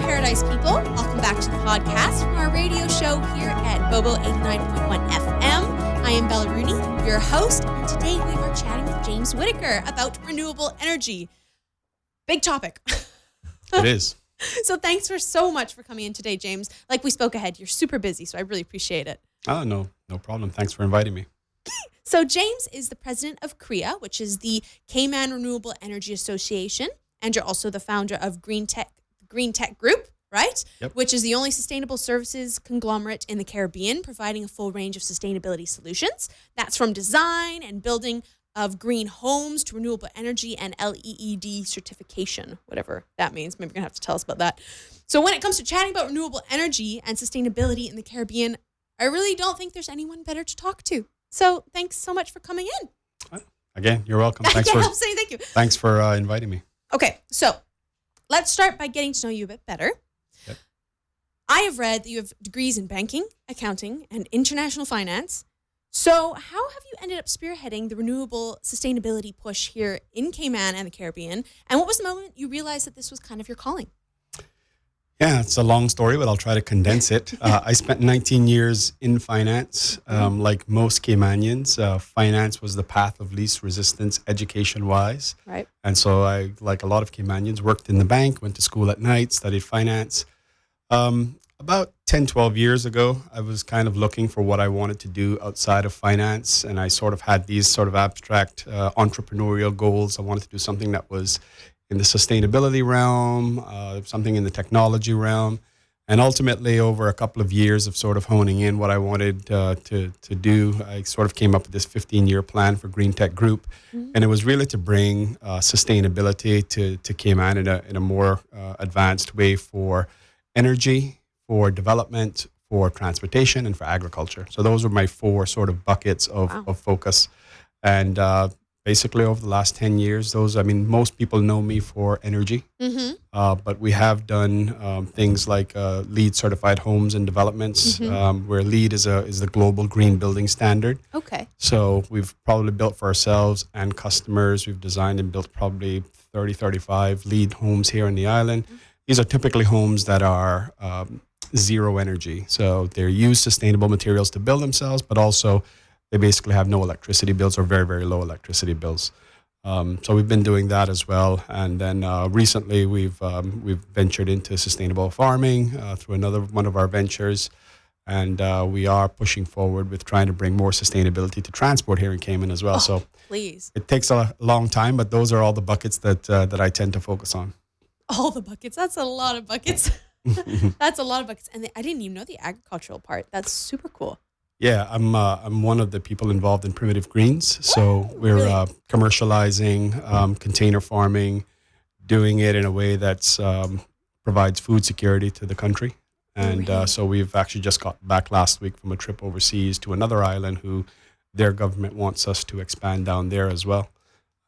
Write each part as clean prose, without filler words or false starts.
Paradise people. Welcome back to the podcast from our radio show here at Bobo 89.1 FM. I am Bella Rooney, your host, and today we are chatting with James Whittaker about renewable energy. Big topic. It is. So thanks so much for coming in today, James. Like we spoke ahead, you're super busy, so I really appreciate it. Oh, no problem. Thanks for inviting me. So James is the president of CREA, which is the Cayman Renewable Energy Association, and you're also the founder of Green Tech Group, right? Yep. Which is the only sustainable services conglomerate in the Caribbean, providing a full range of sustainability solutions. That's from design and building of green homes to renewable energy and LEED certification, whatever that means. Maybe you're going to have to tell us about that. So when it comes to chatting about renewable energy and sustainability in the Caribbean, I really don't think there's anyone better to talk to. So thanks so much for coming in. Again, you're welcome. Thanks I'll say thank you. Thanks for inviting me. Okay, so let's start by getting to know you a bit better. Yep. I have read that you have degrees in banking, accounting, and international finance. So how have you ended up spearheading the renewable sustainability push here in Cayman and the Caribbean? And what was the moment you realized that this was kind of your calling? Yeah, it's a long story, but I'll try to condense it. I spent 19 years in finance. Like most Caymanians, finance was the path of least resistance education-wise. Right. And so I, like a lot of Caymanians, worked in the bank, went to school at night, studied finance. About 10, 12 years ago, I was kind of looking for what I wanted to do outside of finance. And I sort of had these sort of abstract entrepreneurial goals. I wanted to do something that was in the sustainability realm, something in the technology realm. And ultimately, over a couple of years of sort of honing in what I wanted to do, I sort of came up with this 15-year plan for Green Tech Group. Mm-hmm. And it was really to bring sustainability to Cayman in a more advanced way for energy, for development, for transportation, and for agriculture. So those were my four sort of buckets of focus. And basically, over the last 10 years, most people know me for energy, but we have done things like LEED certified homes and developments, where LEED is the global green building standard. Okay. So we've probably built for ourselves and customers. We've designed and built probably 30, 35 LEED homes here in the island. These are typically homes that are zero energy. So they use sustainable materials to build themselves, but also they basically have no electricity bills or very, very low electricity bills. So we've been doing that as well. And then recently we've ventured into sustainable farming through another one of our ventures. And we are pushing forward with trying to bring more sustainability to transport here in Cayman as well. Oh, so please. It takes a long time, but those are all the buckets that I tend to focus on. All the buckets. That's a lot of buckets. That's a lot of buckets. And I didn't even know the agricultural part. That's super cool. Yeah, I'm one of the people involved in Primitive Greens. So we're really? Commercializing container farming, doing it in a way that's provides food security to the country. And so we've actually just got back last week from a trip overseas to another island who their government wants us to expand down there as well.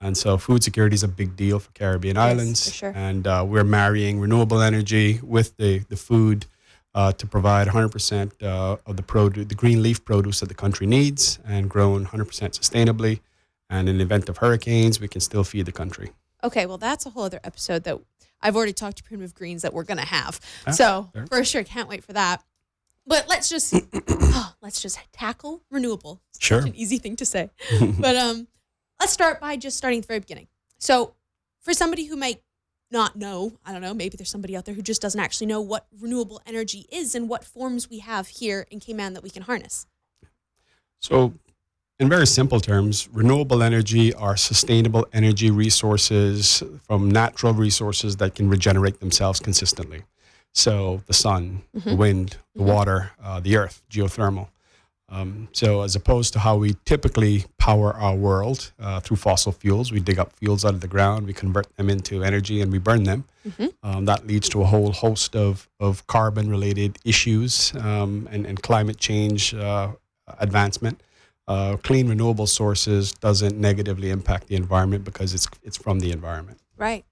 And so food security is a big deal for Caribbean islands. For sure. And we're marrying renewable energy with the food to provide 100% of the green leaf produce that the country needs and grown 100% sustainably. And in the event of hurricanes, we can still feed the country. Okay, well, that's a whole other episode that I've already talked to Primitive Greens that we're going to have. Ah, so sure. for sure, can't wait for that. But let's just tackle renewable. It's Sure. such an easy thing to say. But let's start by just starting at the very beginning. So for somebody who might not know, I don't know, maybe there's somebody out there who just doesn't actually know what renewable energy is and what forms we have here in Cayman that we can harness. So in very simple terms, renewable energy are sustainable energy resources from natural resources that can regenerate themselves consistently. So the sun, the wind, the water, the earth, geothermal. So as opposed to how we typically power our world through fossil fuels, we dig up fuels out of the ground, we convert them into energy, and we burn them. That leads to a whole host of carbon-related issues and climate change advancement. Clean renewable sources doesn't negatively impact the environment because it's from the environment. Right.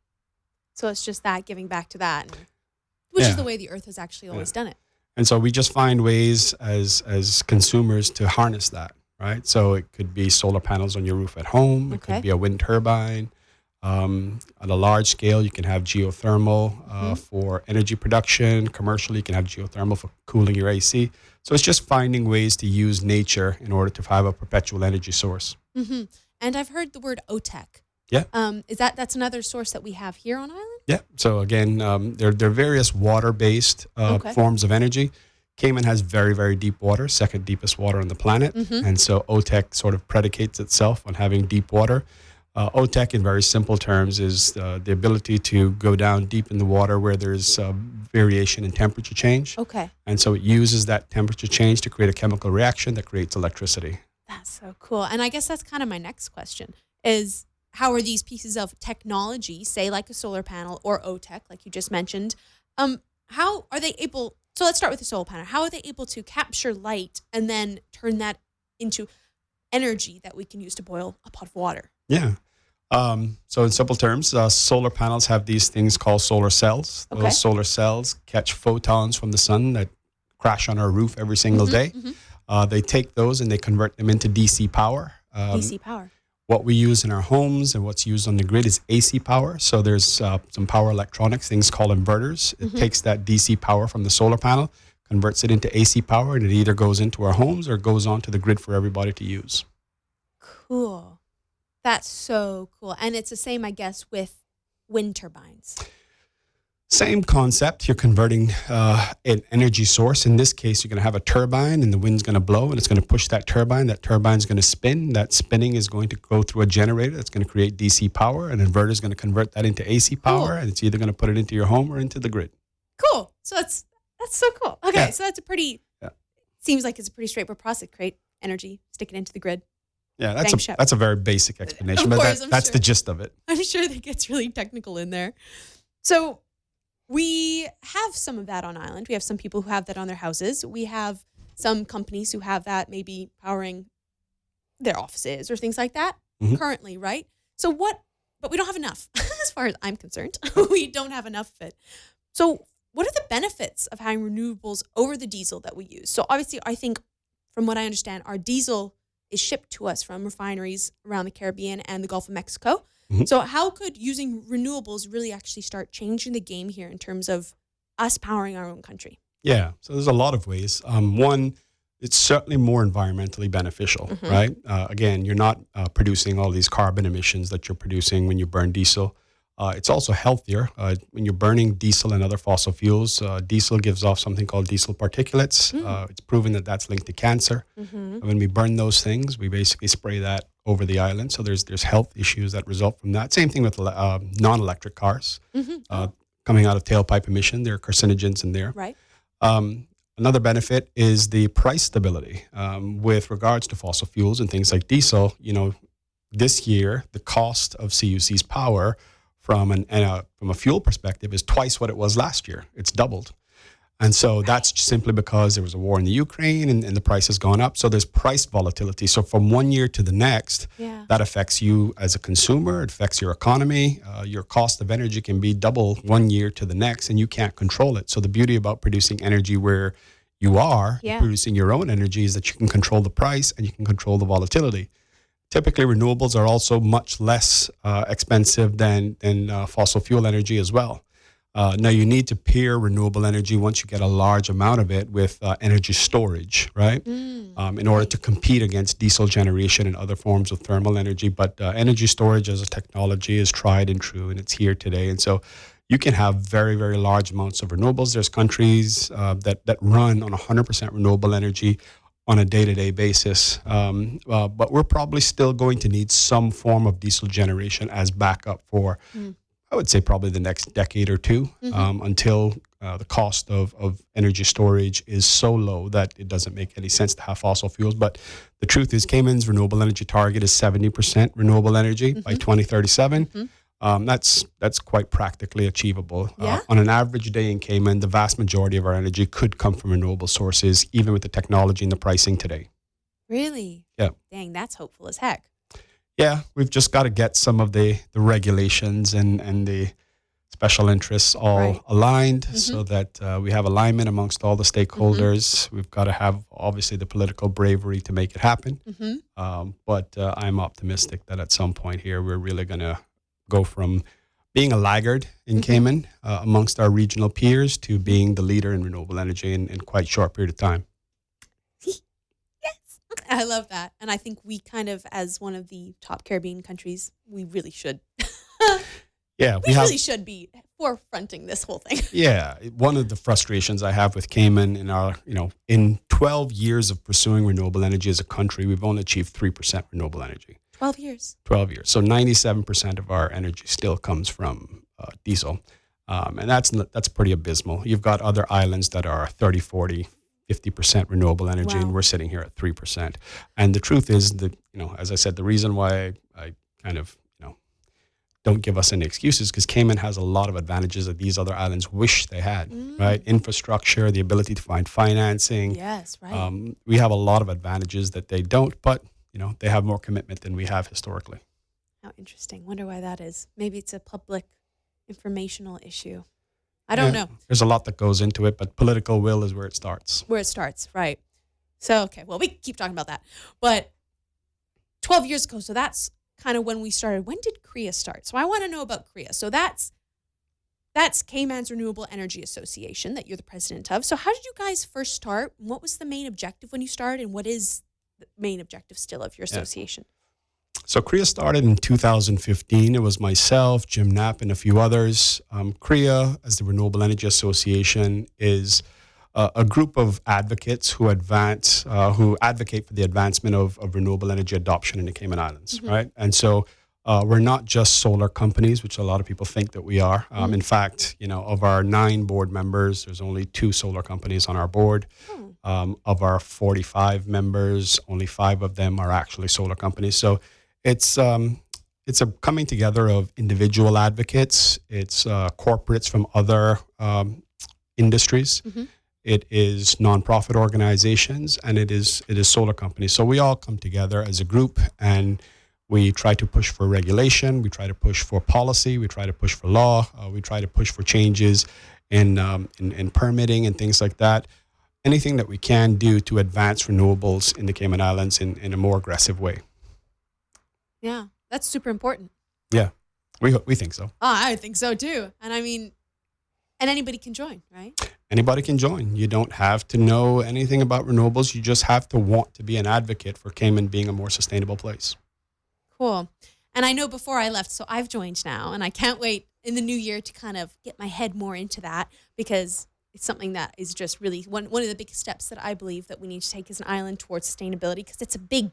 So it's just that, giving back to that, which is the way the earth has actually always done it. And so we just find ways as consumers to harness that, right? So it could be solar panels on your roof at home. It could be a wind turbine. At a large scale, you can have geothermal for energy production. Commercially, you can have geothermal for cooling your AC. So it's just finding ways to use nature in order to have a perpetual energy source. Mm-hmm. And I've heard the word OTEC. Yeah. That's another source that we have here on island? Yeah. So again, there are various water-based forms of energy. Cayman has very, very deep water, second deepest water on the planet. And so OTEC sort of predicates itself on having deep water. OTEC, in very simple terms, is the ability to go down deep in the water where there's variation in temperature change. Okay. And so it uses that temperature change to create a chemical reaction that creates electricity. That's so cool. And I guess that's kind of my next question is, how are these pieces of technology, say like a solar panel or OTEC, like you just mentioned, how are they able, so let's start with the solar panel. How are they able to capture light and then turn that into energy that we can use to boil a pot of water? Yeah. So in simple terms, solar panels have these things called solar cells. Those solar cells catch photons from the sun that crash on our roof every single day. They take those and they convert them into DC power. DC power. What we use in our homes and what's used on the grid is AC power. So there's some power electronics, things called inverters. It takes that DC power from the solar panel, converts it into AC power, and it either goes into our homes or goes onto the grid for everybody to use. Cool. That's so cool. And it's the same, I guess, with wind turbines. Same concept. You're converting an energy source. In this case, you're going to have a turbine and the wind's going to blow and it's going to push that turbine. That turbine's going to spin. That spinning is going to go through a generator that's going to create DC power. An inverter is going to convert that into AC power, and it's either going to put it into your home or into the grid. Cool. So that's so cool. Okay, so that's a pretty, seems like it's a pretty straightforward process. Create energy, stick it into the grid. Yeah, that's a very basic explanation, but that's the gist of it. I'm sure that gets really technical in there. So we have some of that on island. We have some people who have that on their houses. We have some companies who have that maybe powering their offices or things like that currently, right? So but we don't have enough as far as I'm concerned. We don't have enough of it. So what are the benefits of having renewables over the diesel that we use? So obviously, I think from what I understand, our diesel is shipped to us from refineries around the Caribbean and the Gulf of Mexico. So how could using renewables really actually start changing the game here in terms of us powering our own country? Yeah, so there's a lot of ways. One, it's certainly more environmentally beneficial, right? Again, you're not producing all these carbon emissions that you're producing when you burn diesel. It's also healthier. When you're burning diesel and other fossil fuels, diesel gives off something called diesel particulates. It's proven that that's linked to cancer. When we burn those things, we basically spray that over the island. So there's health issues that result from that. Same thing with non-electric cars. Coming out of tailpipe emission, there are carcinogens in there. Right. Another benefit is the price stability. With regards to fossil fuels and things like diesel, this year, the cost of CUC's power from a fuel perspective is twice what it was last year. It's doubled. And so that's simply because there was a war in the Ukraine and the price has gone up. So there's price volatility. So from one year to the next, that affects you as a consumer. It affects your economy. Your cost of energy can be double 1 year to the next, and you can't control it. So the beauty about producing energy where you are, producing your own energy, is that you can control the price and you can control the volatility. Typically, renewables are also much less expensive than fossil fuel energy as well. Now, you need to pair renewable energy once you get a large amount of it with energy storage, right? In order to compete against diesel generation and other forms of thermal energy. But energy storage as a technology is tried and true, and it's here today. And so you can have very, very large amounts of renewables. There's countries that run on 100% renewable energy on a day-to-day basis. But we're probably still going to need some form of diesel generation as backup for, I would say, probably the next decade or two, until the cost of energy storage is so low that it doesn't make any sense to have fossil fuels. But the truth is, Cayman's renewable energy target is 70% renewable energy by 2037. That's quite practically achievable. On an average day in Cayman, the vast majority of our energy could come from renewable sources, even with the technology and the pricing today. Really? Yeah. Dang, that's hopeful as heck. Yeah, we've just got to get some of the regulations and the special interests all aligned so that we have alignment amongst all the stakeholders. We've got to have, obviously, the political bravery to make it happen. But I'm optimistic that at some point here, we're really going to go from being a laggard in Cayman amongst our regional peers to being the leader in renewable energy in quite a short period of time. Yes, I love that. And I think we kind of, as one of the top Caribbean countries, we really should. Yeah, we really should be forefronting this whole thing. Yeah, one of the frustrations I have with Cayman in 12 years of pursuing renewable energy as a country, we've only achieved 3% renewable energy. 12 years. 12 years. So 97% of our energy still comes from diesel. And that's pretty abysmal. You've got other islands that are 30, 40, 50% renewable energy, Wow. and we're sitting here at 3%. And the truth is that, as I said, the reason why I kind of, don't give us any excuses, because Cayman has a lot of advantages that these other islands wish they had, right? Infrastructure, the ability to find financing. Yes, right. We have a lot of advantages that they don't, but, they have more commitment than we have historically. How interesting. Wonder why that is. Maybe it's a public informational issue. I don't know. There's a lot that goes into it, but political will is where it starts. Where it starts, right. So, okay, well, we keep talking about that. But 12 years ago, so that's kind of when we started. When did CREA start? So I want to know about CREA. So that's Cayman's Renewable Energy Association that you're the president of. So how did you guys first start? What was the main objective when you started? And what is the main objective still of your association? So CREA started in 2015. It was myself, Jim Knapp, and a few others. CREA, as the Renewable Energy Association, is a group of advocates who advocate for the advancement of renewable energy adoption in the Cayman Islands, right? And so we're not just solar companies, which a lot of people think that we are. In fact, of our 9 board members, there's only 2 solar companies on our board. Of our 45 members, only 5 of them are actually solar companies. So it's a coming together of individual advocates. It's corporates from other industries. It is nonprofit organizations, and it is solar companies. So we all come together as a group, and we try to push for regulation. We try to push for policy. We try to push for law. We try to push for changes in permitting and things like that. Anything that we can do to advance renewables in the Cayman Islands in a more aggressive way. Yeah, that's super important. Yeah, we think so. Oh, I think so too. And I mean, and anybody can join, right? Anybody can join. You don't have to know anything about renewables. You just have to want to be an advocate for Cayman being a more sustainable place. Cool. And I know before I left, so I've joined now, and I can't wait in the new year to kind of get my head more into that, because it's something that is just really one of the big steps that I believe that we need to take as an island towards sustainability, because it's a big,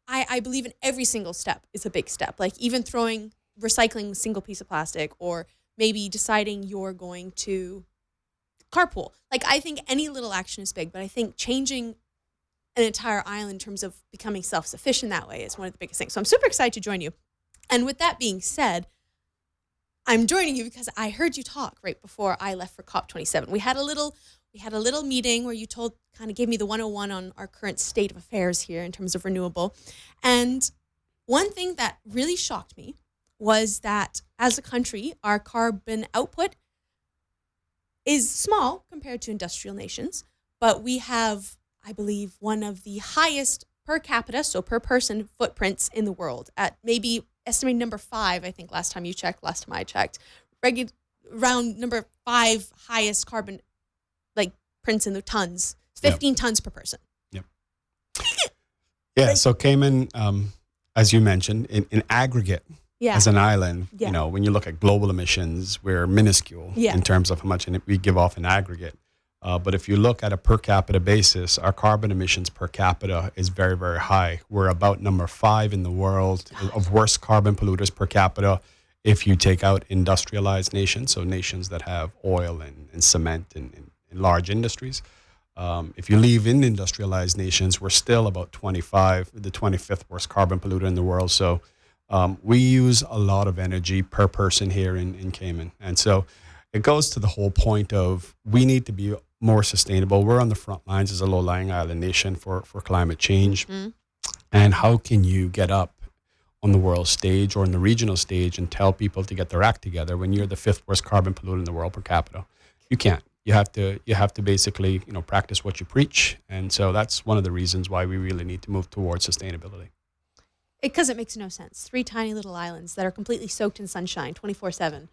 I believe in every single step is a big step. Like even recycling a single piece of plastic, or maybe deciding you're going to carpool. Like I think any little action is big, but I think changing an entire island in terms of becoming self-sufficient that way is one of the biggest things. So I'm super excited to join you. And with that being said, I'm joining you because I heard you talk right before I left for COP27. We had a little meeting where you gave me the 101 on our current state of affairs here in terms of renewable. And one thing that really shocked me was that as a country, our carbon output is small compared to industrial nations, but we have, I believe, one of the highest per capita, so per person footprints in the world, at maybe estimated number 5, I think last time I checked, around number 5 highest carbon prints in the tons, 15 tons per person. Yep. Yeah, so Cayman, as you mentioned, in aggregate, as an island, when you look at global emissions, we're minuscule in terms of how much we give off in aggregate. But if you look at a per capita basis, our carbon emissions per capita is very, very high. We're about number 5 in the world of worst carbon polluters per capita if you take out industrialized nations, so nations that have oil and cement and large industries. If you leave in industrialized nations, we're still about the 25th worst carbon polluter in the world. So we use a lot of energy per person here in Cayman. And so it goes to the whole point of we need to be more sustainable. We're on the front lines as a low-lying island nation for climate change. And how can you get up on the world stage or in the regional stage and tell people to get their act together when you're the 5th worst carbon polluter in the world per capita? You can't. You have to basically, practice what you preach. And so that's one of the reasons why we really need to move towards sustainability. Because it makes no sense. 3 tiny little islands that are completely soaked in sunshine 24/7.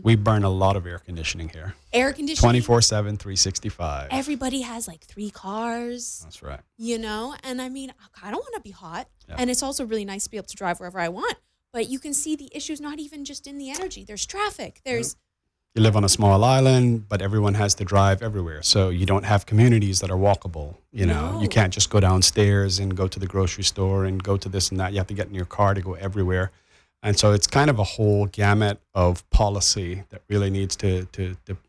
We burn a lot of air conditioning here. Air conditioning. 24/7, 365. Everybody has like 3 cars. That's right. You know, and I mean, I don't want to be hot. Yeah. And it's also really nice to be able to drive wherever I want. But you can see the issue's not even just in the energy. There's traffic. There's You live on a small island, but everyone has to drive everywhere. So you don't have communities that are walkable. You know, No. you can't just go downstairs and go to the grocery store and go to this and that. You have to get in your car to go everywhere. And so it's kind of a whole gamut of policy that really needs to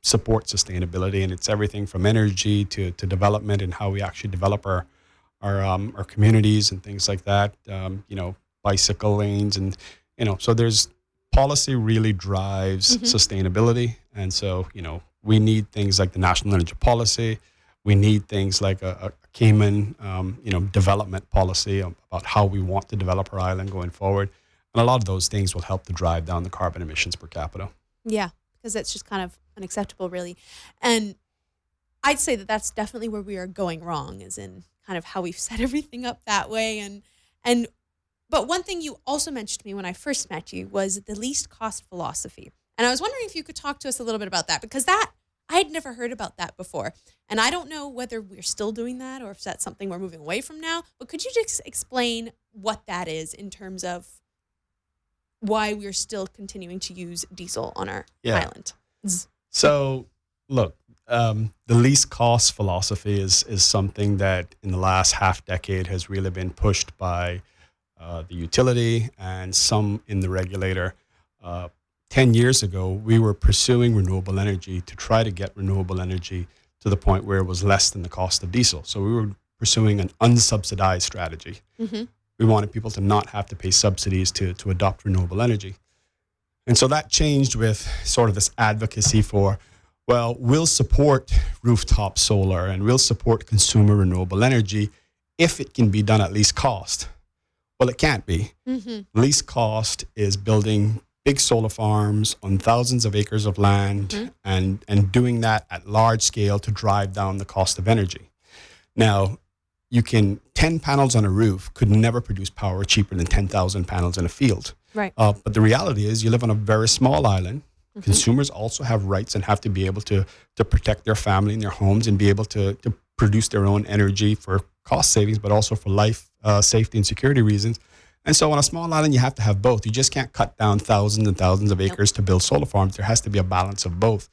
support sustainability. And it's everything from energy to development and how we actually develop our communities and things like that. You know, bicycle lanes and, you know, so there's policy really drives sustainability. And so, you know, we need things like the National Energy Policy. We need things like a Cayman, you know, development policy about how we want to develop our island going forward. And a lot of those things will help to drive down the carbon emissions per capita. Yeah, because that's just kind of unacceptable, really. And I'd say that that's definitely where we are going wrong, is in kind of how we've set everything up that way. But one thing you also mentioned to me when I first met you was the least cost philosophy. And I was wondering if you could talk to us a little bit about that, because I had never heard about that before. And I don't know whether we're still doing that or if that's something we're moving away from now. But could you just explain what that is in terms of why we're still continuing to use diesel on our island? So, look, the least cost philosophy is something that in the last half decade has really been pushed by the utility and some in the regulator. 10 years ago, we were pursuing renewable energy to try to get renewable energy to the point where it was less than the cost of diesel. So we were pursuing an unsubsidized strategy. We wanted people to not have to pay subsidies to adopt renewable energy. And so that changed with sort of this advocacy for, well, we'll support rooftop solar and we'll support consumer renewable energy if it can be done at least cost. Well, it can't be. Least cost is building big solar farms on thousands of acres of land and doing that at large scale to drive down the cost of energy. Now, 10 panels on a roof could never produce power cheaper than 10,000 panels in a field. Right. But the reality is you live on a very small island. Consumers also have rights and have to be able to protect their family and their homes and be able to produce their own energy for cost savings, but also for life, safety, and security reasons. And so on a small island, you have to have both. You just can't cut down thousands and thousands of acres to build solar farms. There has to be a balance of both.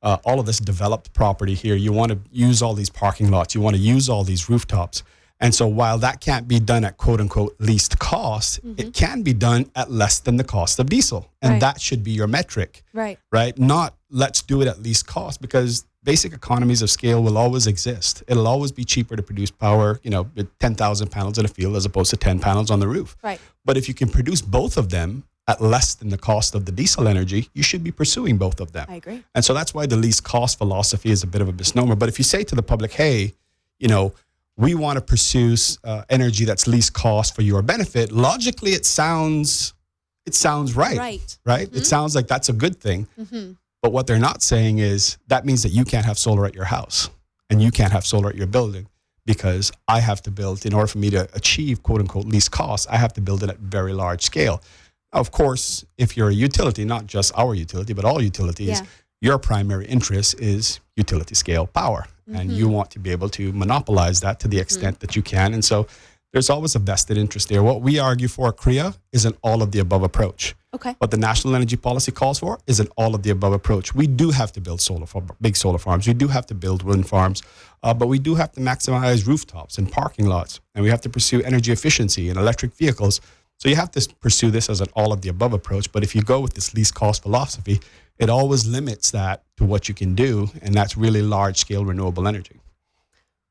All of this developed property here, you want to use all these parking lots. You want to use all these rooftops. And so while that can't be done at quote unquote least cost, it can be done at less than the cost of diesel. And that should be your metric. Right. Not let's do it at least cost, because basic economies of scale will always exist. It'll always be cheaper to produce power, with 10,000 panels in a field as opposed to 10 panels on the roof. Right. But if you can produce both of them at less than the cost of the diesel energy, you should be pursuing both of them. I agree. And so that's why the least cost philosophy is a bit of a misnomer. But if you say to the public, hey, we want to pursue energy that's least cost for your benefit, logically it sounds right. Right? It sounds like that's a good thing. But what they're not saying is that means that you can't have solar at your house and you can't have solar at your building, because I have to build, in order for me to achieve quote unquote least cost, I have to build it at very large scale. Now, of course, if you're a utility, not just our utility, but all utilities, your primary interest is utility scale power. And you want to be able to monopolize that to the extent that you can. And so there's always a vested interest there. What we argue for at CREA is an all of the above approach. Okay. What the National Energy Policy calls for is an all of the above approach. We do have to build big solar farms. We do have to build wind farms, but we do have to maximize rooftops and parking lots. And we have to pursue energy efficiency and electric vehicles. So you have to pursue this as an all of the above approach. But if you go with this least cost philosophy, it always limits that to what you can do. And that's really large scale renewable energy.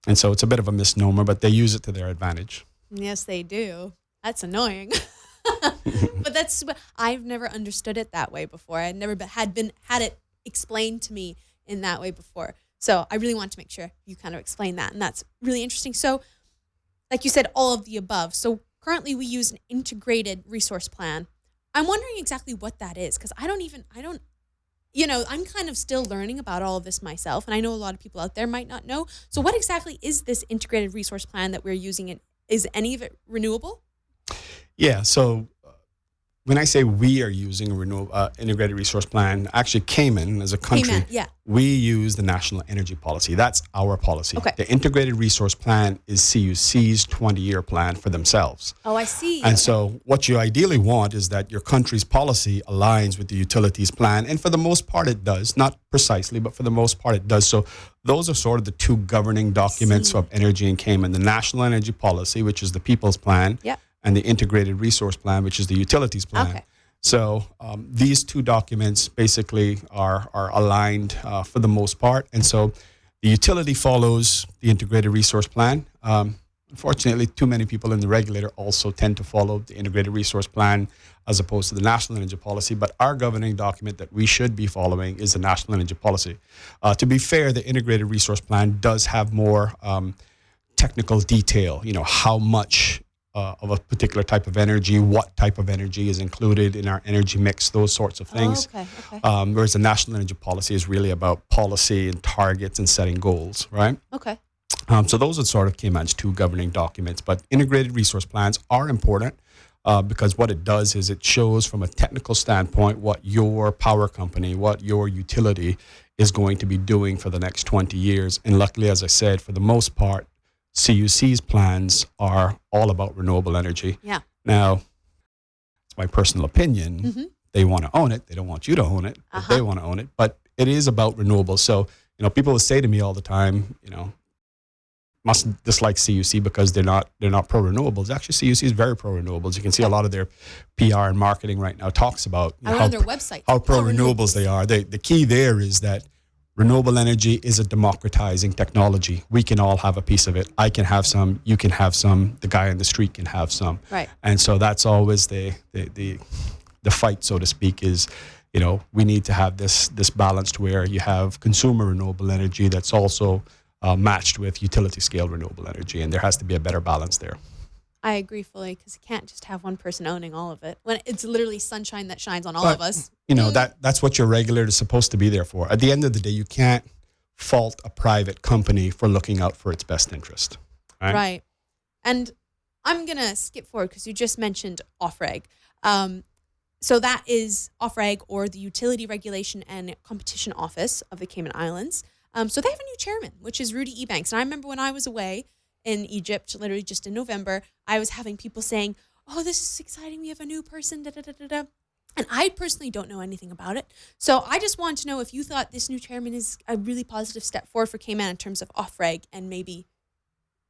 And so it's a bit of a misnomer, but they use it to their advantage. Yes, they do. That's annoying. But I've never understood it that way before. I'd never had it explained to me in that way before. So I really want to make sure you kind of explain that. And that's really interesting. So like you said, all of the above. So currently we use an integrated resource plan. I'm wondering exactly what that is, because I'm kind of still learning about all of this myself. And I know a lot of people out there might not know. So what exactly is this integrated resource plan that we're using? Is any of it renewable? Yeah. So when I say we are using a renewable integrated resource plan, actually Cayman as a country, Cayman, yeah. we use the National Energy Policy. That's our policy. Okay. The integrated resource plan is CUC's 20-year plan for themselves. Oh, I see. And so what you ideally want is that your country's policy aligns with the utilities plan. And for the most part, it does. Not precisely, but for the most part, it does. So those are sort of the two governing documents of energy in Cayman. The National Energy Policy, which is the People's Plan, Yep. and the Integrated Resource Plan, which is the Utilities Plan. Okay. So these two documents basically are aligned for the most part. And so the utility follows the Integrated Resource Plan. Unfortunately, too many people in the regulator also tend to follow the Integrated Resource Plan as opposed to the National Energy Policy. But our governing document that we should be following is the National Energy Policy. To be fair, the Integrated Resource Plan does have more technical detail, how much of a particular type of energy, what type of energy is included in our energy mix, those sorts of things. Oh, okay. Whereas the National Energy Policy is really about policy and targets and setting goals, right? Okay. So those are sort of Cayman's two governing documents. But integrated resource plans are important because what it does is it shows from a technical standpoint what your power company, what your utility is going to be doing for the next 20 years. And luckily, as I said, for the most part, CUC's plans are all about renewable energy. Yeah. Now, it's my personal opinion. Mm-hmm. They want to own it. They don't want you to own it, but they want to own it. But it is about renewables. So, people will say to me all the time, must dislike CUC because they're not pro renewables. Actually, CUC is very pro renewables. You can see a lot of their PR and marketing right now talks about I went on their website. how pro renewables they are. The key there is that renewable energy is a democratizing technology. We can all have a piece of it. I can have some. You can have some. The guy on the street can have some. Right. And so that's always the fight, so to speak, is, we need to have this balanced where you have consumer renewable energy that's also matched with utility scale renewable energy. And there has to be a better balance there. I agree fully, because you can't just have one person owning all of it when it's literally sunshine that shines on all of us. That's what your regulator is supposed to be there for. At the end of the day, you can't fault a private company for looking out for its best interest. Right. And I'm going to skip forward because you just mentioned OFREG. So that is OFREG, or the Utility Regulation and Competition Office of the Cayman Islands. So they have a new chairman, which is Rudy Ebanks. And I remember when I was away in Egypt, literally just in November, I was having people saying, "Oh, this is exciting. We have a new person, da da da da da." And I personally don't know anything about it. So I just wanted to know if you thought this new chairman is a really positive step forward for Cayman in terms of OFREG, and maybe,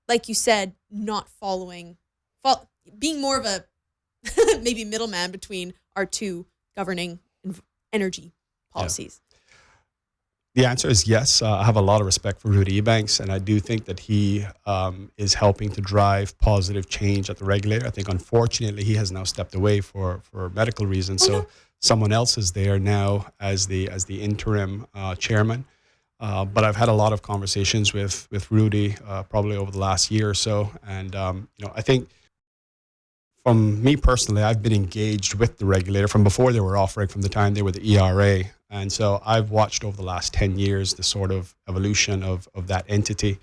like you said, not being more of a maybe middleman between our two governing energy policies. Yeah. The answer is yes. I have a lot of respect for Rudy Ebanks, and I do think that he is helping to drive positive change at the regulator. I think, unfortunately, he has now stepped away for medical reasons. Someone else is there now as the interim chairman. But I've had a lot of conversations with Rudy probably over the last year or so, and I think, from me personally, I've been engaged with the regulator from before they were offering, from the time they were the ERA. And so I've watched over the last 10 years the sort of evolution of that entity.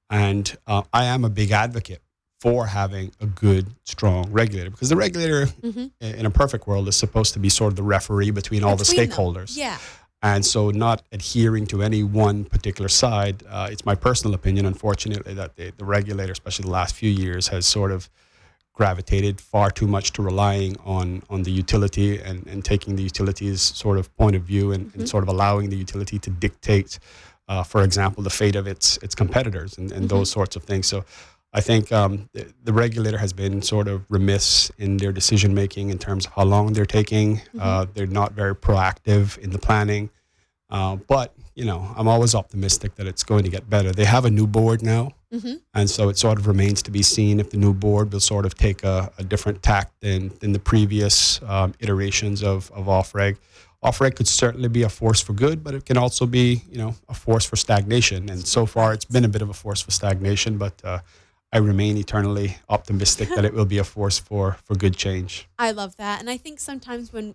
And I am a big advocate for having a good, strong regulator, because the regulator, in a perfect world, is supposed to be sort of the referee between all the stakeholders. Yeah. And so not adhering to any one particular side. It's my personal opinion, unfortunately, that the regulator, especially the last few years, has sort of gravitated far too much to relying on the utility and taking the utility's sort of point of view and sort of allowing the utility to dictate, for example, the fate of its competitors and those sorts of things. So I think the regulator has been sort of remiss in their decision making in terms of how long they're taking. They're not very proactive in the planning. But, I'm always optimistic that it's going to get better. They have a new board now. And so it sort of remains to be seen if the new board will sort of take a different tack than the previous iterations of OFREG. OFREG could certainly be a force for good, but it can also be, a force for stagnation. And so far, it's been a bit of a force for stagnation, but I remain eternally optimistic that it will be a force for good change. I love that. And I think sometimes for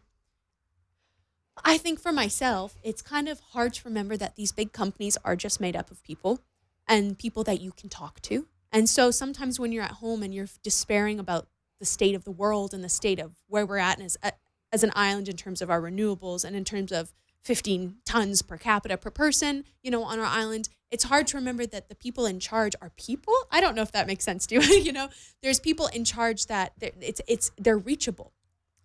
myself, it's kind of hard to remember that these big companies are just made up of people, and people that you can talk to. And so sometimes when you're at home and you're despairing about the state of the world and the state of where we're at as an island in terms of our renewables and in terms of 15 tons per capita per person, on our island, it's hard to remember that the people in charge are people. I don't know if that makes sense to you. There's people in charge that they're reachable.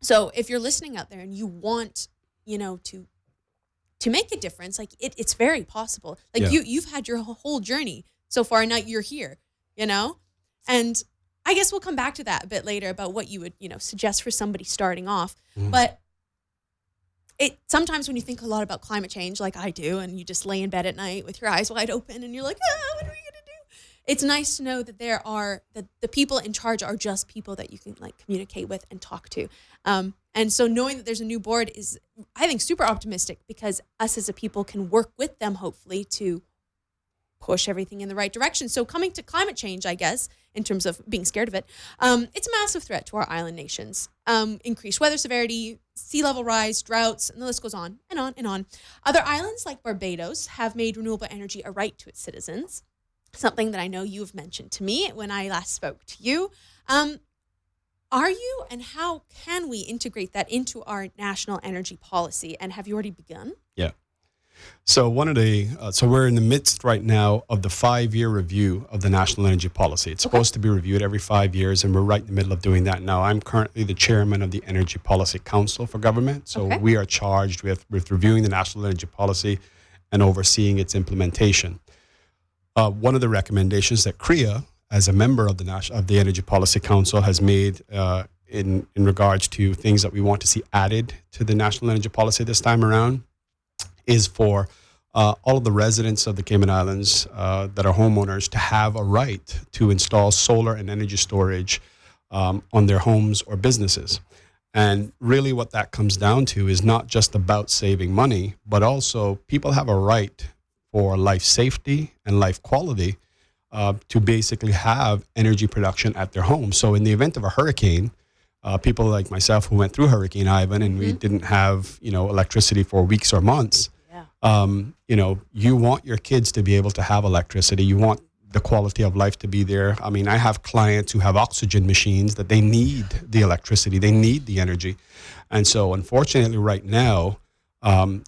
So if you're listening out there and you want, to make a difference, like it's very possible. Like you've had your whole journey so far, and now you're here, and I guess we'll come back to that a bit later about what you would, suggest for somebody starting off. But sometimes when you think a lot about climate change, like I do, and you just lay in bed at night with your eyes wide open and you're like, what are we going to do? It's nice to know that that the people in charge are just people that you can communicate with and talk to. And so knowing that there's a new board is, I think, super optimistic, because us as a people can work with them, hopefully, to push everything in the right direction. So coming to climate change, I guess, in terms of being scared of it, it's a massive threat to our island nations. Increased weather severity, sea level rise, droughts, and the list goes on and on and on. Other islands like Barbados have made renewable energy a right to its citizens, something that I know you have mentioned to me when I last spoke to you. Are you, and how can we integrate that into our national energy policy? And have you already begun? Yeah. So we're in the midst right now of the 5-year review of the national energy policy. It's supposed to be reviewed every 5 years, and we're right in the middle of doing that now. I'm currently the chairman of the Energy Policy Council for Government. So we are charged with reviewing the national energy policy and overseeing its implementation. One of the recommendations that CREA, as a member of the Energy Policy Council, has made in regards to things that we want to see added to the national energy policy this time around, is for all of the residents of the Cayman Islands that are homeowners to have a right to install solar and energy storage on their homes or businesses. And really what that comes down to is not just about saving money, but also people have a right for life safety and life quality to basically have energy production at their home. So in the event of a hurricane, people like myself who went through Hurricane Ivan and we didn't have, electricity for weeks or months, you want your kids to be able to have electricity. You want the quality of life to be there. I mean, I have clients who have oxygen machines that they need the electricity, they need the energy. And so unfortunately right now,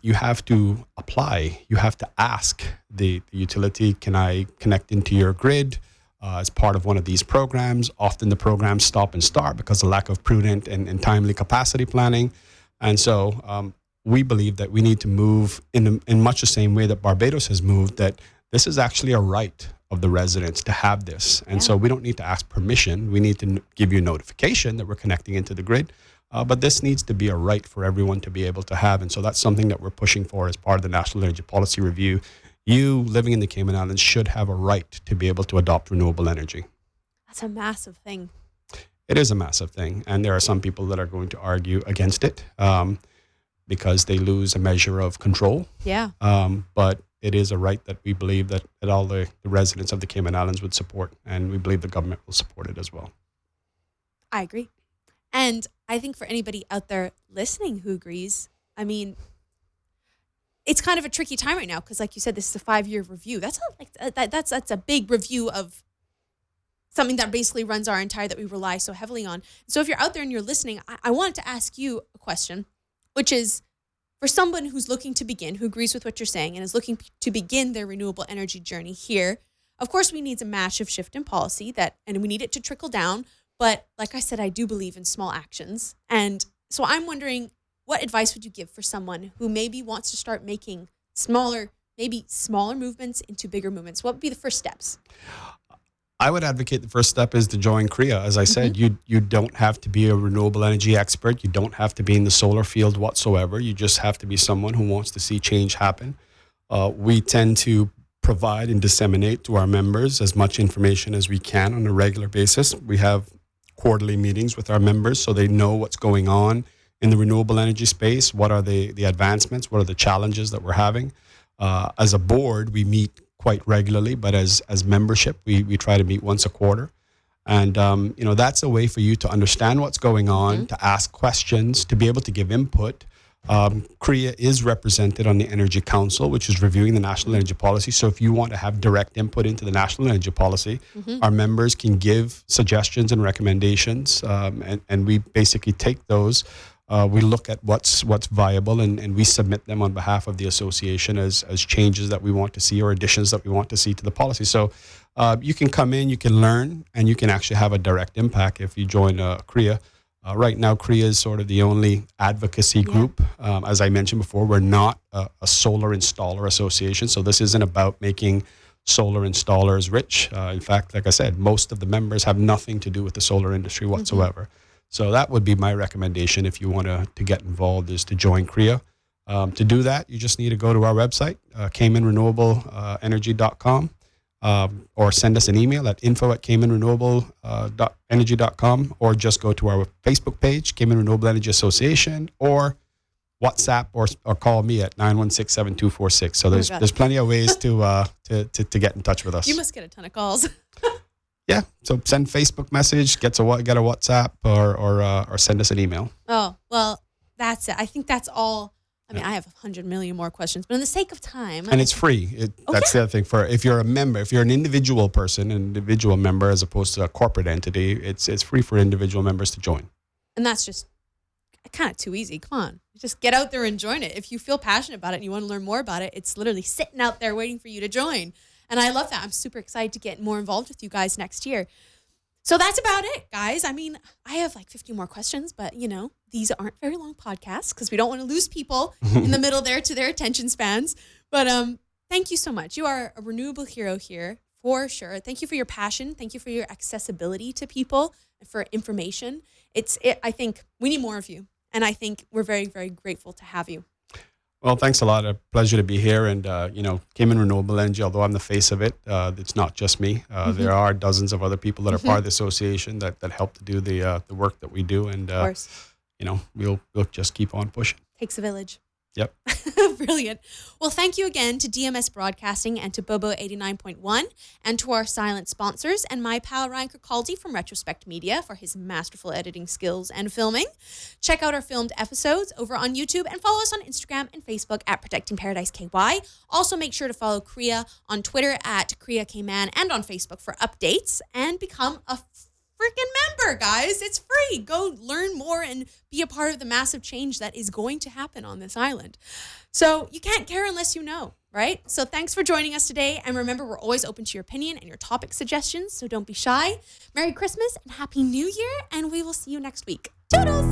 you have to apply, you have to ask the utility, can I connect into your grid as part of one of these programs? Often the programs stop and start because of lack of prudent and timely capacity planning. And so we believe that we need to move in much the same way that Barbados has moved, that this is actually a right of the residents to have this. And so we don't need to ask permission. We need to give you notification that we're connecting into the grid. But this needs to be a right for everyone to be able to have. And so that's something that we're pushing for as part of the National Energy Policy Review. You living in the Cayman Islands should have a right to be able to adopt renewable energy. That's a massive thing. It is a massive thing. And there are some people that are going to argue against it because they lose a measure of control. Yeah. But it is a right that we believe that all the residents of the Cayman Islands would support. And we believe the government will support it as well. I agree. And I think for anybody out there listening who agrees, I mean, it's kind of a tricky time right now because, like you said, this is a 5-year review. That's a big review of something that basically runs our entire, that we rely so heavily on. So if you're out there and you're listening, I wanted to ask you a question, which is, for someone who's looking to begin, who agrees with what you're saying and is looking to begin their renewable energy journey here, of course we need a massive shift in policy and we need it to trickle down. But like I said, I do believe in small actions. And so I'm wondering, what advice would you give for someone who maybe wants to start making smaller movements into bigger movements? What would be the first steps? I would advocate the first step is to join CREA. As I said, you don't have to be a renewable energy expert. You don't have to be in the solar field whatsoever. You just have to be someone who wants to see change happen. We tend to provide and disseminate to our members as much information as we can on a regular basis. We have quarterly meetings with our members so they know what's going on in the renewable energy space. What are the advancements? What are the challenges that we're having? As a board, we meet quite regularly, but as membership, we try to meet once a quarter. And, that's a way for you to understand what's going on, to ask questions, to be able to give input. CREA is represented on the Energy Council, which is reviewing the national energy policy. So if you want to have direct input into the national energy policy, our members can give suggestions and recommendations, and we basically take those. We look at what's viable, and we submit them on behalf of the association as changes that we want to see or additions that we want to see to the policy. So you can come in, you can learn, and you can actually have a direct impact if you join CREA. Right now, CREA is sort of the only advocacy group. As I mentioned before, we're not a solar installer association, so this isn't about making solar installers rich. In fact, like I said, most of the members have nothing to do with the solar industry whatsoever. So that would be my recommendation if you want to get involved, is to join CREA. To do that, you just need to go to our website, CaymanRenewableEnergy.com. Or send us an email at info@CaymanRenewableEnergy.com, or just go to our Facebook page, Cayman Renewable Energy Association, or WhatsApp or call me at 916-7246. So there's plenty of ways to get in touch with us. You must get a ton of calls. Yeah, so send Facebook message, get a WhatsApp, or send us an email. Oh, well, that's it. I think that's all. I mean, I have 100 million more questions, but in the sake of time. And it's free. That's the other thing. If you're a member, if you're an individual person, an individual member, as opposed to a corporate entity, it's free for individual members to join. And that's just kind of too easy. Come on. Just get out there and join it. If you feel passionate about it and you want to learn more about it, it's literally sitting out there waiting for you to join. And I love that. I'm super excited to get more involved with you guys next year. So that's about it, guys. I mean, I have like 50 more questions, but these aren't very long podcasts because we don't want to lose people in the middle there to their attention spans. But thank you so much. You are a renewable hero here for sure. Thank you for your passion. Thank you for your accessibility to people and for information. I think we need more of you. And I think we're very, very grateful to have you. Well, thanks a lot. A pleasure to be here. And, Cayman Renewable Energy, although I'm the face of it, it's not just me. There are dozens of other people that are part of the association that help to do the work that we do. And, of course. We'll just keep on pushing. Takes a village. Yep. Brilliant. Well, thank you again to DMS Broadcasting and to Bobo 89.1 and to our silent sponsors and my pal Ryan Kirkaldy from Retrospekt Media for his masterful editing skills and filming. Check out our filmed episodes over on YouTube and follow us on Instagram and Facebook at Protecting Paradise KY. Also, make sure to follow CREA on Twitter at CREA Cayman and on Facebook for updates, and become a freaking member, guys. It's free. Go learn more and be a part of the massive change that is going to happen on this island. So you can't care unless you know, right? So thanks for joining us today. And remember, we're always open to your opinion and your topic suggestions. So don't be shy. Merry Christmas and Happy New Year. And we will see you next week. Toodles!